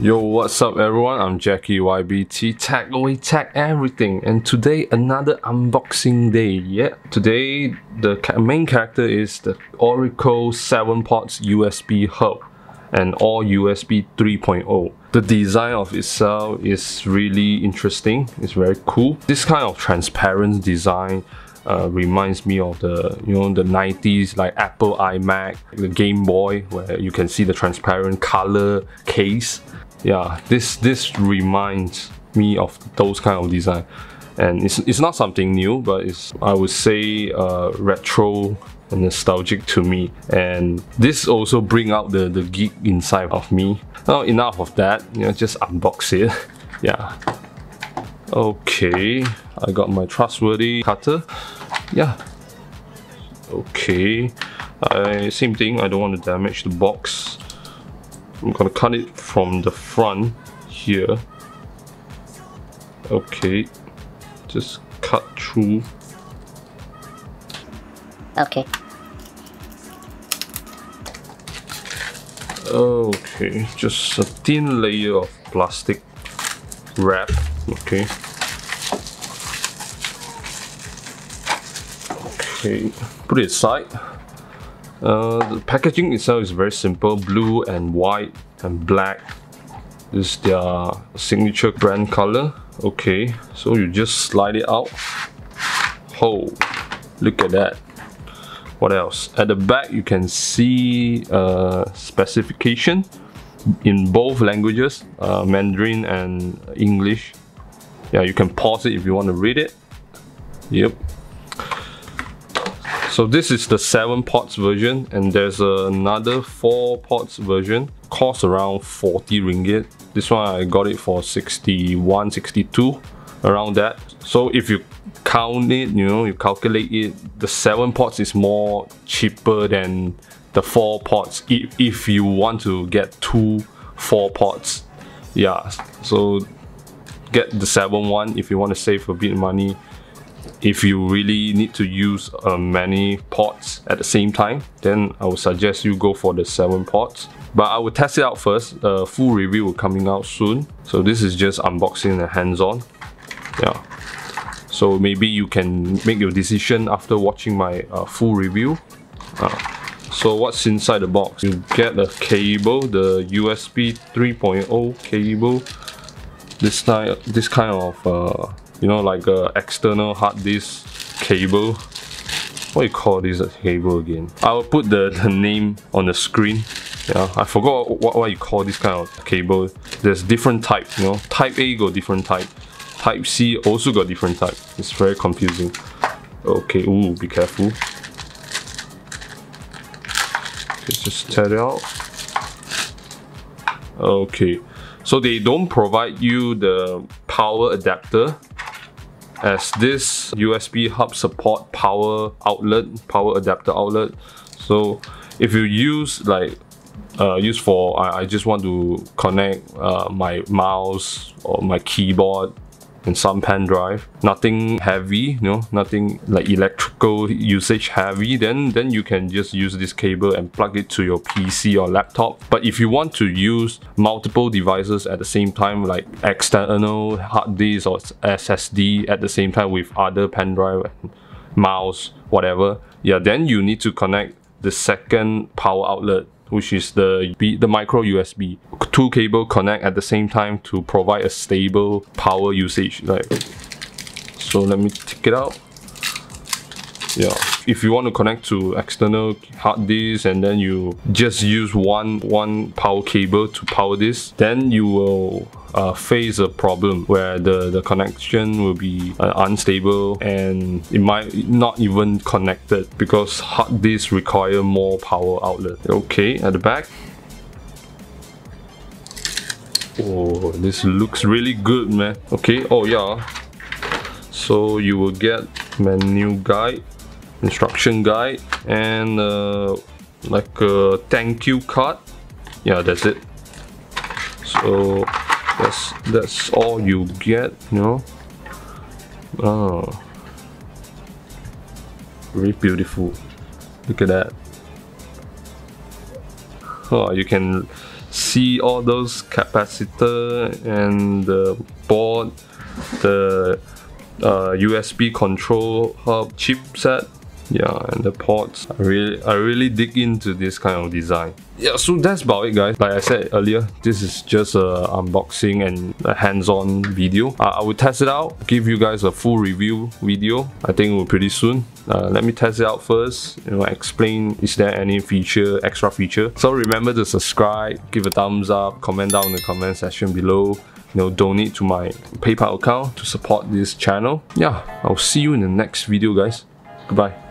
Yo, what's up everyone? I'm Jackie YBT, tech away tech everything, and today another unboxing day. Yeah, today the main character is the Orico 7 ports USB hub and all USB 3.0. The design of itself is really interesting. It's very cool. This kind of transparent design reminds me of the the 90s, like Apple iMac, the Game Boy, where you can see the transparent color case. Yeah, this reminds me of those kind of design, and it's not something new, but it's, I would say, retro and nostalgic to me, and this also bring out the geek inside of me. Now enough of that, just unbox it. Yeah, okay, I got my trustworthy cutter. Yeah, okay, same thing, I don't want to damage the box. I'm gonna cut it from the front here. Okay, just cut through. Okay. Okay, just a thin layer of plastic wrap. Okay. Okay, put it aside. The packaging itself is very simple, blue and white and black. This is their signature brand color. Okay, so you just slide it out. Oh, look at that. What else? At the back you can see specification in both languages, Mandarin and English. Yeah, you can pause it if you want to read it. Yep. So this is the 7 ports version, and there's another 4 ports version. Costs around 40 ringgit. This one I got it for 61, 62, around that. So if you count it, you calculate it, the 7 ports is more cheaper than the 4 ports if you want to get 2 4 ports. Yeah, so get the 7 one if you want to save a bit of money. If you really need to use many ports at the same time, then I would suggest you go for the 7 ports. But I will test it out first. Full review will coming out soon. So this is just unboxing and hands-on. Yeah. So maybe you can make your decision after watching my full review. So what's inside the box? You get a cable, the USB 3.0 cable. This kind of like a external hard disk cable. What do you call this cable again? I will put the name on the screen. Yeah, I forgot what you call this kind of cable. There's different type, Type A got different type. Type C also got different type. It's very confusing. Okay, ooh, be careful. Okay, just tear it out. Okay, so they don't provide you the power adapter, as this USB hub support power adapter outlet. So if you use like I just want to connect my mouse or my keyboard and some pen drive, nothing heavy, nothing like electrical usage heavy, then you can just use this cable and plug it to your PC or laptop. But if you want to use multiple devices at the same time, like external hard disk or SSD at the same time with other pen drive, mouse, whatever, yeah, then you need to connect the second power outlet, which is the micro USB. 2 cable connect at the same time to provide a stable power usage. So let me take it out. Yeah, if you want to connect to external hard disk and then you just use one power cable to power this, then you will face a problem where the connection will be unstable and it might not even connected because hard disks require more power outlet. Okay, at the back. Oh, this looks really good, man. Okay, oh yeah. So you will get menu guide, instruction guide, and like a thank you card. Yeah, that's it. So that's all you get, Oh, very beautiful. Look at that. Oh, you can see all those capacitor and the board, the USB control hub chipset, yeah, and the ports. I really dig into this kind of design. Yeah, so that's about it, guys. Like I said earlier, this is just a unboxing and a hands-on video. I will test it out, give you guys a full review video. I think we'll pretty soon. Let me test it out first, explain is there any extra feature. So remember to subscribe, give a thumbs up, comment down in the comment section below. Donate to my PayPal account to support this channel. Yeah, I'll see you in the next video, guys. Goodbye.